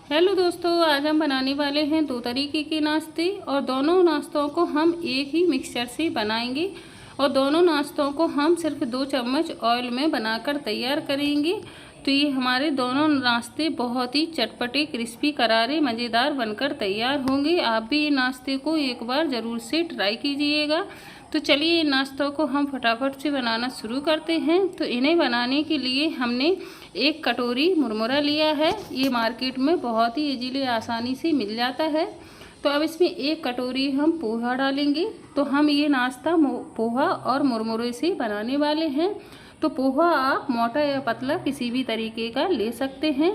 Hello दोस्तों, आज हम बनाने वाले हैं दो तरीके के नाश्ते और दोनों नाश्तों को हम एक ही मिक्सचर से बनाएंगे और दोनों नाश्तों को हम सिर्फ 2 चम्मच ऑयल में बनाकर तैयार करेंगे। तो ये हमारे दोनों नाश्ते बहुत ही चटपटे, क्रिस्पी, करारे, मज़ेदार बनकर तैयार होंगे। आप भी ये नाश्ते को एक बार ज़रूर से ट्राई कीजिएगा। तो चलिए इन नाश्तों को हम फटाफट से बनाना शुरू करते हैं। तो इन्हें बनाने के लिए हमने 1 कटोरी मुरमुरा लिया है। ये मार्केट में बहुत ही इजीली आसानी से मिल जाता है। तो अब इसमें 1 कटोरी हम पोहा डालेंगे। तो हम ये नाश्ता पोहा और मुरमुरे से बनाने वाले हैं। तो पोहा आप मोटा या पतला किसी भी तरीके का ले सकते हैं।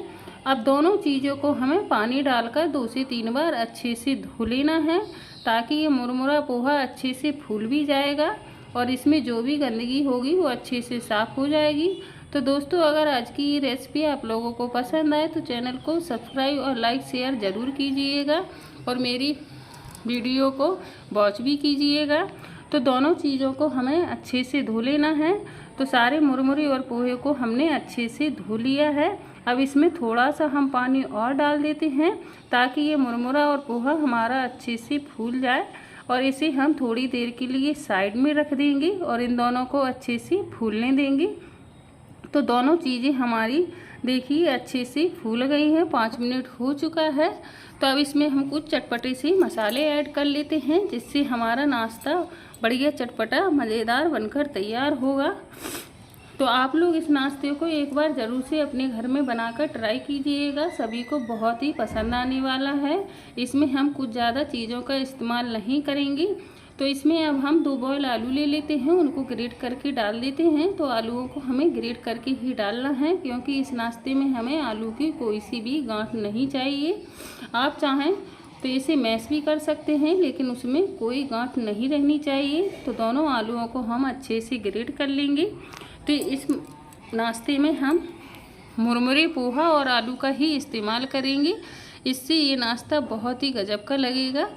अब दोनों चीज़ों को हमें पानी डालकर 2 से 3 बार अच्छे से धो लेना है, ताकि ये मुरमुरा पोहा अच्छे से फूल भी जाएगा और इसमें जो भी गंदगी होगी वो अच्छे से साफ़ हो जाएगी। तो दोस्तों, अगर आज की ये रेसिपी आप लोगों को पसंद आए तो चैनल को सब्सक्राइब और लाइक शेयर ज़रूर कीजिएगा और मेरी वीडियो को वॉच भी कीजिएगा। तो दोनों चीज़ों को हमें अच्छे से धो लेना है। तो सारे मुरमुरे और पोहे को हमने अच्छे से धो लिया है। अब इसमें थोड़ा सा हम पानी और डाल देते हैं, ताकि ये मुरमुरा और पोहा हमारा अच्छे से फूल जाए और इसे हम थोड़ी देर के लिए साइड में रख देंगे और इन दोनों को अच्छे से फूलने देंगे। तो दोनों चीज़ें हमारी देखिए अच्छे से फूल गई हैं, 5 मिनट हो चुका है। तो अब इसमें हम कुछ चटपटे से मसाले ऐड कर लेते हैं, जिससे हमारा नाश्ता बढ़िया चटपटा मज़ेदार बनकर तैयार होगा। तो आप लोग इस नाश्ते को एक बार ज़रूर से अपने घर में बनाकर ट्राई कीजिएगा, सभी को बहुत ही पसंद आने वाला है। इसमें हम कुछ ज़्यादा चीज़ों का इस्तेमाल नहीं करेंगे। तो इसमें अब हम 2 बॉयल आलू ले लेते हैं, उनको ग्रेट करके डाल देते हैं। तो आलूओं को हमें ग्रेट करके ही डालना है, क्योंकि इस नाश्ते में हमें आलू की कोई सी भी गांठ नहीं चाहिए। आप चाहें तो इसे मैश भी कर सकते हैं, लेकिन उसमें कोई गांठ नहीं रहनी चाहिए। तो दोनों आलूओं को हम अच्छे से ग्रेट कर लेंगे। तो इस नाश्ते में हम मुरमुरे, पोहा और आलू का ही इस्तेमाल करेंगे। इससे ये नाश्ता बहुत ही गजब का लगेगा।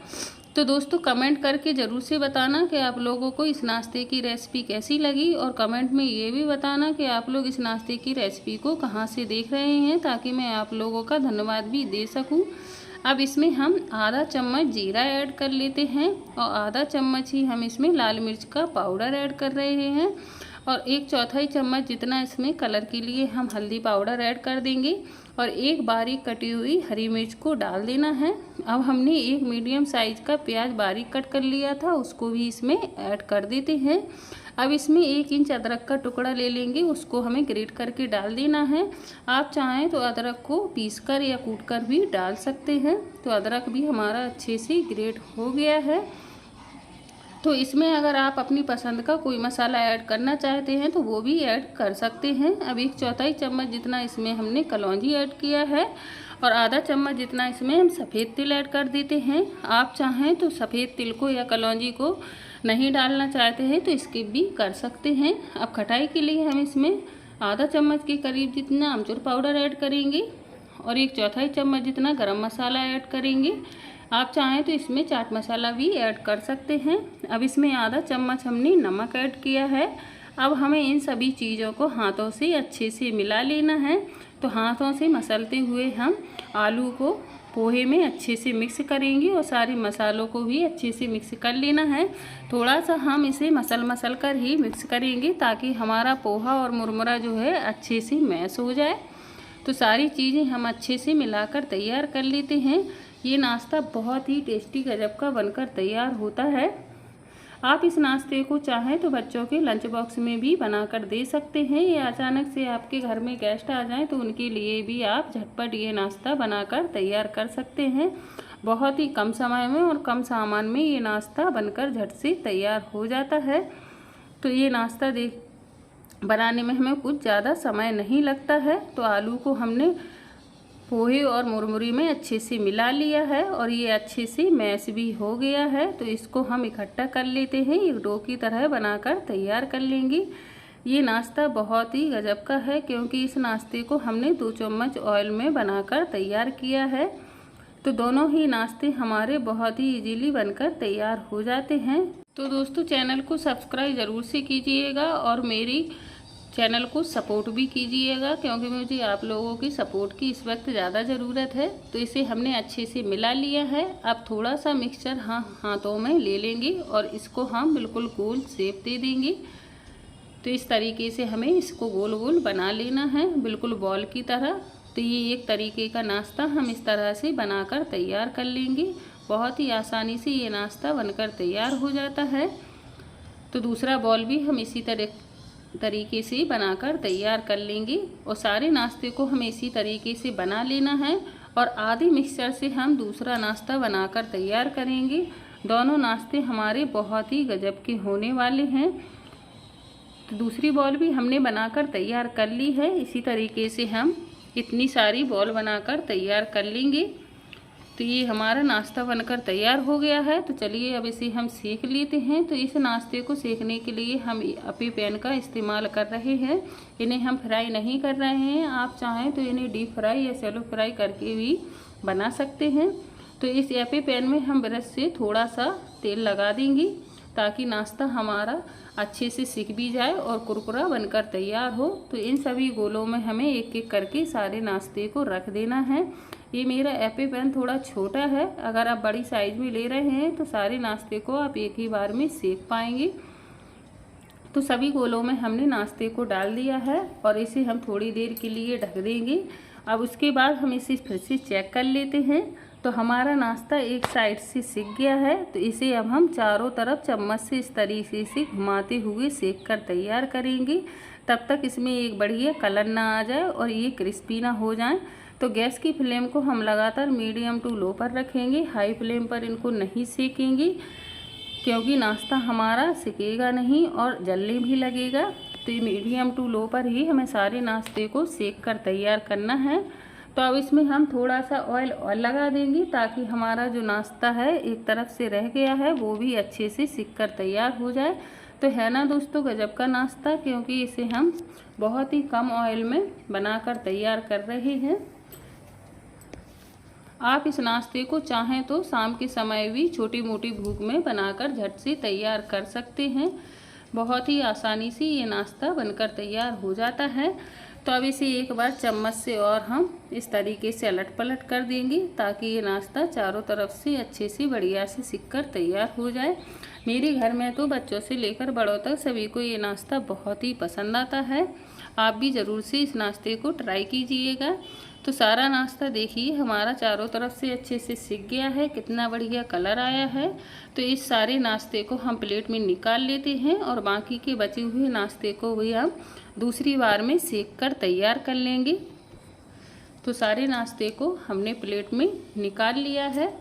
तो दोस्तों, कमेंट करके ज़रूर से बताना कि आप लोगों को इस नाश्ते की रेसिपी कैसी लगी और कमेंट में ये भी बताना कि आप लोग इस नाश्ते की रेसिपी को कहाँ से देख रहे हैं, ताकि मैं आप लोगों का धन्यवाद भी दे सकूं। अब इसमें हम आधा चम्मच जीरा ऐड कर लेते हैं और आधा चम्मच ही हम इसमें लाल मिर्च का पाउडर ऐड कर रहे हैं और 1/4 चम्मच जितना इसमें कलर के लिए हम हल्दी पाउडर ऐड कर देंगे और 1 बारीक कटी हुई हरी मिर्च को डाल देना है। अब हमने 1 मीडियम साइज़ का प्याज बारीक कट कर लिया था, उसको भी इसमें ऐड कर देते हैं। अब इसमें 1 इंच अदरक का टुकड़ा ले लेंगे, उसको हमें ग्रेट करके डाल देना है। आप चाहें तो अदरक को पीसकर या कूटकर भी डाल सकते हैं। तो अदरक भी हमारा अच्छे से ग्रेट हो गया है। तो इसमें अगर आप अपनी पसंद का कोई मसाला ऐड करना चाहते हैं तो वो भी ऐड कर सकते हैं। अब 1/4 चम्मच जितना इसमें हमने कलौंजी ऐड किया है और आधा चम्मच जितना इसमें हम सफ़ेद तिल ऐड कर देते हैं। आप चाहें तो सफ़ेद तिल को या कलौंजी को नहीं डालना चाहते हैं तो स्किप भी कर सकते हैं। अब खटाई के लिए हम इसमें आधा चम्मच के करीब जितना अमचूर पाउडर ऐड करेंगे और 1/4 चम्मच जितना गरम मसाला ऐड करेंगे। आप चाहें तो इसमें चाट मसाला भी ऐड कर सकते हैं। अब इसमें आधा चम्मच हमने नमक ऐड किया है। अब हमें इन सभी चीज़ों को हाथों से अच्छे से मिला लेना है। तो हाथों से मसलते हुए हम आलू को पोहे में अच्छे से मिक्स करेंगे और सारे मसालों को भी अच्छे से मिक्स कर लेना है। थोड़ा सा हम इसे मसल कर ही मिक्स करेंगे, ताकि हमारा पोहा और मुरमुरा जो है अच्छे से मैश हो जाए। तो सारी चीज़ें हम अच्छे से मिलाकर तैयार कर लेते हैं। ये नाश्ता बहुत ही टेस्टी गजब का बनकर तैयार होता है। आप इस नाश्ते को चाहें तो बच्चों के लंच बॉक्स में भी बनाकर दे सकते हैं, या अचानक से आपके घर में गेस्ट आ जाएं तो उनके लिए भी आप झटपट ये नाश्ता बनाकर तैयार कर सकते हैं। बहुत ही कम समय में और कम सामान में ये नाश्ता बनकर झट से तैयार हो जाता है। तो ये नाश्ता बनाने में हमें कुछ ज़्यादा समय नहीं लगता है। तो आलू को हमने पोहे और मुरमुरे में अच्छे से मिला लिया है और ये अच्छे से मैश भी हो गया है। तो इसको हम इकट्ठा कर लेते हैं, एक डो की तरह बनाकर तैयार कर लेंगे। ये नाश्ता बहुत ही गजब का है, क्योंकि इस नाश्ते को हमने 2 चम्मच ऑयल में बनाकर तैयार किया है। तो दोनों ही नाश्ते हमारे बहुत ही इजीली बनकर तैयार हो जाते हैं। तो दोस्तों, चैनल को सब्सक्राइब ज़रूर से कीजिएगा और मेरी चैनल को सपोर्ट भी कीजिएगा, क्योंकि मुझे आप लोगों की सपोर्ट की इस वक्त ज़्यादा ज़रूरत है। तो इसे हमने अच्छे से मिला लिया है। अब थोड़ा सा मिक्सचर हाथों में ले लेंगे और इसको हम बिल्कुल गोल शेप दे देंगे। तो इस तरीके से हमें इसको गोल गोल बना लेना है, बिल्कुल बॉल की तरह। तो ये एक तरीके का नाश्ता हम इस तरह से बनाकर तैयार कर लेंगे। बहुत ही आसानी से ये नाश्ता बनकर तैयार हो जाता है। तो दूसरा बॉल भी हम इसी तरीके से बनाकर तैयार कर लेंगे और सारे नाश्ते को हमें इसी तरीके से बना लेना है। और आधे मिक्सचर से हम दूसरा नाश्ता बनाकर तैयार करेंगे। दोनों नाश्ते हमारे बहुत ही गजब के होने वाले हैं। तो दूसरी बॉल भी हमने बनाकर तैयार कर ली है। इसी तरीके से हम इतनी सारी बॉल बनाकर तैयार कर लेंगे। तो ये हमारा नाश्ता बनकर तैयार हो गया है। तो चलिए अब इसे हम सेक लेते हैं। तो इस नाश्ते को सेकने के लिए हम अपी पैन का इस्तेमाल कर रहे हैं। इन्हें हम फ्राई नहीं कर रहे हैं। आप चाहें तो इन्हें डीप फ्राई या शैलो फ्राई करके भी बना सकते हैं। तो इस अपी पैन में हम ब्रश से थोड़ा सा तेल लगा देंगे, ताकि नाश्ता हमारा अच्छे से सिक भी जाए और कुरकुरा बनकर तैयार हो। तो इन सभी गोलों में हमें एक एक करके सारे नाश्ते को रख देना है। ये मेरा एपी पैन थोड़ा छोटा है। अगर आप बड़ी साइज में ले रहे हैं तो सारे नाश्ते को आप एक ही बार में सेक पाएंगे। तो सभी गोलों में हमने नाश्ते को डाल दिया है और इसे हम थोड़ी देर के लिए ढक देंगे। अब उसके बाद हम इसे फिर से चेक कर लेते हैं। तो हमारा नाश्ता एक साइड से सिक गया है। तो इसे अब हम चारों तरफ चम्मच से इस तरीके से घुमाते हुए सेक कर तैयार करेंगे। तब तक इसमें एक बढ़िया कलर ना आ जाए और ये क्रिस्पी ना हो जाए। तो गैस की फ्लेम को हम लगातार मीडियम टू लो पर रखेंगे। हाई फ्लेम पर इनको नहीं सेकेंगे, क्योंकि नाश्ता हमारा सिकेगा नहीं और जलने भी लगेगा। तो ये मीडियम टू लो पर ही हमें सारे नाश्ते को सेक कर तैयार करना है। तो अब इसमें हम थोड़ा सा ऑयल और लगा देंगे, ताकि हमारा जो नाश्ता है एक तरफ से रह गया है वो भी अच्छे से सिक कर तैयार हो जाए। तो है ना दोस्तों गजब का नाश्ता, क्योंकि इसे हम बहुत ही कम ऑयल में बनाकर तैयार कर रहे हैं। आप इस नाश्ते को चाहें तो शाम के समय भी छोटी मोटी भूख में बनाकर झट से तैयार कर सकते हैं। बहुत ही आसानी से ये नाश्ता बनकर तैयार हो जाता है। तो अब इसे एक बार चम्मच से और हम इस तरीके से अलट पलट कर देंगे, ताकि ये नाश्ता चारों तरफ से अच्छे से बढ़िया से सिक कर तैयार हो जाए। मेरे घर में तो बच्चों से लेकर बड़ों तक सभी को ये नाश्ता बहुत ही पसंद आता है। आप भी ज़रूर से इस नाश्ते को ट्राई कीजिएगा। तो सारा नाश्ता देखिए हमारा चारों तरफ से अच्छे से सिक गया है, कितना बढ़िया कलर आया है। तो इस सारे नाश्ते को हम प्लेट में निकाल लेते हैं और बाकी के बचे हुए नाश्ते को भी हम दूसरी बार में सेक कर तैयार कर लेंगे। तो सारे नाश्ते को हमने प्लेट में निकाल लिया है।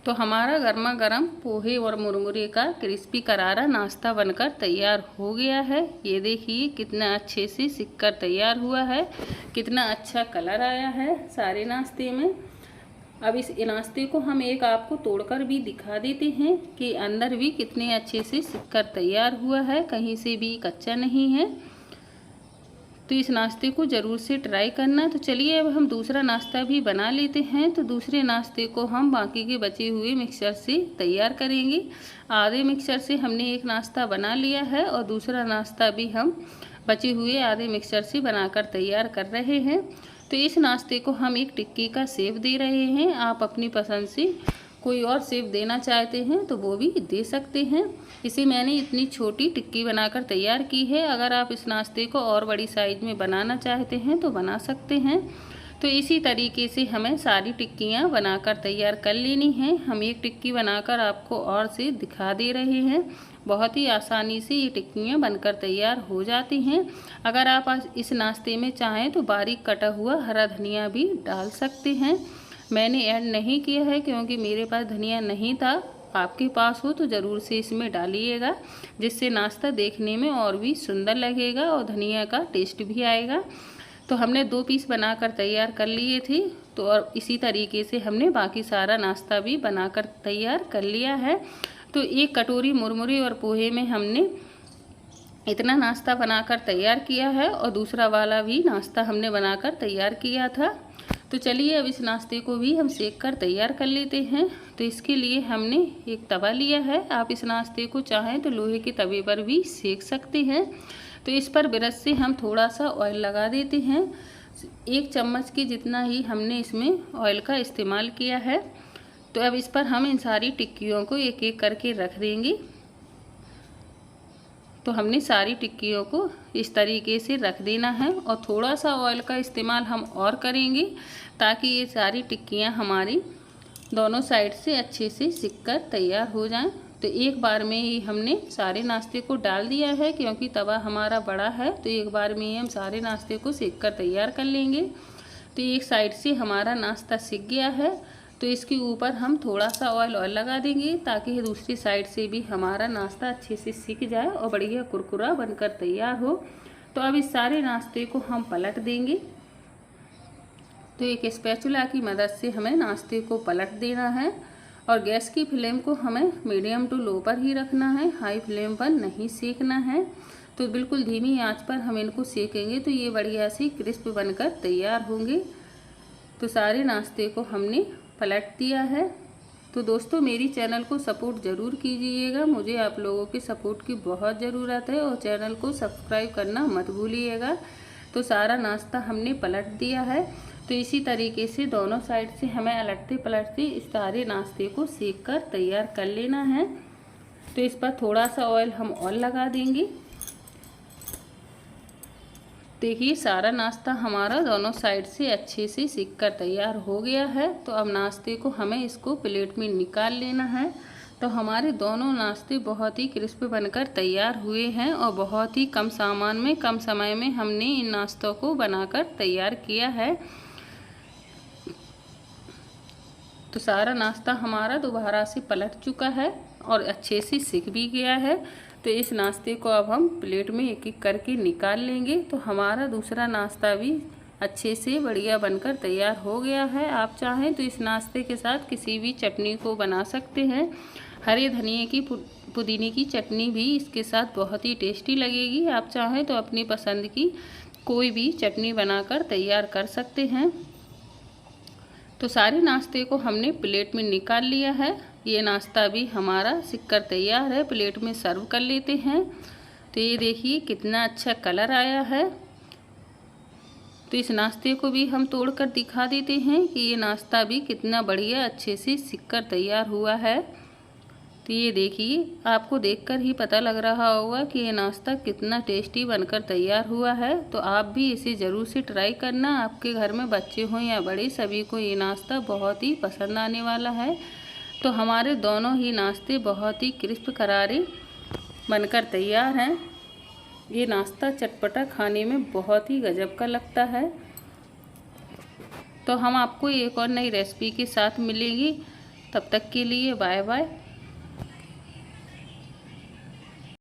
तो हमारा गर्मा गर्म पोहे और मुरमुरे का क्रिस्पी करारा नाश्ता बनकर तैयार हो गया है। ये देखिए कितना अच्छे से सिक कर तैयार हुआ है, कितना अच्छा कलर आया है सारे नाश्ते में। अब इस नाश्ते को हम एक आपको तोड़कर भी दिखा देते हैं कि अंदर भी कितने अच्छे से सिक कर तैयार हुआ है, कहीं से भी कच्चा नहीं है। तो इस नाश्ते को ज़रूर से ट्राई करना। तो चलिए अब हम दूसरा नाश्ता भी बना लेते हैं। तो दूसरे नाश्ते को हम बाकी के बचे हुए मिक्सचर से तैयार करेंगे। आधे मिक्सचर से हमने एक नाश्ता बना लिया है और दूसरा नाश्ता भी हम बचे हुए आधे मिक्सचर से बनाकर तैयार कर रहे हैं। तो इस नाश्ते को हम एक टिक्की का शेप दे रहे हैं। आप अपनी पसंद से कोई और शेप देना चाहते हैं तो वो भी दे सकते हैं। इसे मैंने इतनी छोटी टिक्की बनाकर तैयार की है। अगर आप इस नाश्ते को और बड़ी साइज में बनाना चाहते हैं तो बना सकते हैं। तो इसी तरीके से हमें सारी टिक्कियाँ बनाकर तैयार कर लेनी हैं। हम एक टिक्की बनाकर आपको और से दिखा दे रहे हैं। बहुत ही आसानी से ये टिक्कियाँ बनकर तैयार हो जाती हैं। अगर आप इस नाश्ते में चाहें तो बारीक कटा हुआ हरा धनिया भी डाल सकते हैं। मैंने ऐड नहीं किया है क्योंकि मेरे पास धनिया नहीं था। आपके पास हो तो ज़रूर से इसमें डालिएगा, जिससे नाश्ता देखने में और भी सुंदर लगेगा और धनिया का टेस्ट भी आएगा। तो हमने 2 पीस बनाकर तैयार कर लिए थे। तो और इसी तरीके से हमने बाकी सारा नाश्ता भी बनाकर तैयार कर लिया है। तो एक कटोरी मुरमुरे और पोहे में हमने इतना नाश्ता बनाकर तैयार किया है और दूसरा वाला भी नाश्ता हमने बनाकर तैयार किया था। तो चलिए अब इस नाश्ते को भी हम सेक कर तैयार कर लेते हैं। तो इसके लिए हमने एक तवा लिया है। आप इस नाश्ते को चाहें तो लोहे के तवे पर भी सेक सकते हैं। तो इस पर ब्रश से हम थोड़ा सा ऑयल लगा देते हैं। 1 चम्मच की जितना ही हमने इसमें ऑयल का इस्तेमाल किया है। तो अब इस पर हम इन सारी टिक्कियों को एक एक करके रख देंगे। तो हमने सारी टिक्कियों को इस तरीके से रख देना है और थोड़ा सा ऑयल का इस्तेमाल हम और करेंगे ताकि ये सारी टिक्कियाँ हमारी दोनों साइड से अच्छे से सिक कर तैयार हो जाएं। तो एक बार में ही हमने सारे नाश्ते को डाल दिया है, क्योंकि तवा हमारा बड़ा है तो एक बार में ही हम सारे नाश्ते को सेक कर तैयार कर लेंगे। तो एक साइड से हमारा नाश्ता सिक गया है, तो इसके ऊपर हम थोड़ा सा ऑयल और लगा देंगे ताकि दूसरी साइड से भी हमारा नाश्ता अच्छे से सिक जाए और बढ़िया कुरकुरा बनकर तैयार हो। तो अब इस सारे नाश्ते को हम पलट देंगे। तो एक स्पैचुला की मदद से हमें नाश्ते को पलट देना है और गैस की फ्लेम को हमें मीडियम टू लो पर ही रखना है, हाई फ्लेम पर नहीं सेकना है। तो बिल्कुल धीमी आंच पर हम इनको सेकेंगे तो ये बढ़िया सी क्रिस्प बनकर तैयार होंगे। तो सारे नाश्ते को हमने पलट दिया है। तो दोस्तों मेरी चैनल को सपोर्ट ज़रूर कीजिएगा, मुझे आप लोगों के सपोर्ट की बहुत ज़रूरत है और चैनल को सब्सक्राइब करना मत भूलिएगा। तो सारा नाश्ता हमने पलट दिया है। तो इसी तरीके से दोनों साइड से हमें अलटते पलटते इस सारे नाश्ते को सेक कर तैयार कर लेना है। तो इस पर थोड़ा सा ऑयल हम और लगा देंगे। देखिए सारा नाश्ता हमारा दोनों साइड से अच्छे से सिक कर तैयार हो गया है। तो अब नाश्ते को हमें इसको प्लेट में निकाल लेना है। तो हमारे दोनों नाश्ते बहुत ही क्रिस्प बनकर तैयार हुए हैं और बहुत ही कम सामान में कम समय में हमने इन नाश्तों को बनाकर तैयार किया है। तो सारा नाश्ता हमारा दोबारा से पलट चुका है और अच्छे से सिक भी गया है। तो इस नाश्ते को अब हम प्लेट में एक एक करके निकाल लेंगे। तो हमारा दूसरा नाश्ता भी अच्छे से बढ़िया बनकर तैयार हो गया है। आप चाहें तो इस नाश्ते के साथ किसी भी चटनी को बना सकते हैं। हरे धनिए की पुदीने की चटनी भी इसके साथ बहुत ही टेस्टी लगेगी। आप चाहें तो अपनी पसंद की कोई भी चटनी बनाकर तैयार कर सकते हैं। तो सारे नाश्ते को हमने प्लेट में निकाल लिया है। ये नाश्ता भी हमारा सिक कर तैयार है, प्लेट में सर्व कर लेते हैं। तो ये देखिए कितना अच्छा कलर आया है। तो इस नाश्ते को भी हम तोड़कर दिखा देते हैं कि ये नाश्ता भी कितना बढ़िया अच्छे से सिक कर तैयार हुआ है। तो ये देखिए आपको देखकर ही पता लग रहा होगा कि ये नाश्ता कितना टेस्टी बनकर तैयार हुआ है। तो आप भी इसे ज़रूर से ट्राई करना। आपके घर में बच्चे हों या बड़े, सभी को ये नाश्ता बहुत ही पसंद आने वाला है। तो हमारे दोनों ही नाश्ते बहुत ही क्रिस्प करारे बनकर तैयार हैं। ये नाश्ता चटपटा खाने में बहुत ही गजब का लगता है। तो हम आपको एक और नई रेसिपी के साथ मिलेंगे। तब तक के लिए बाय बाय।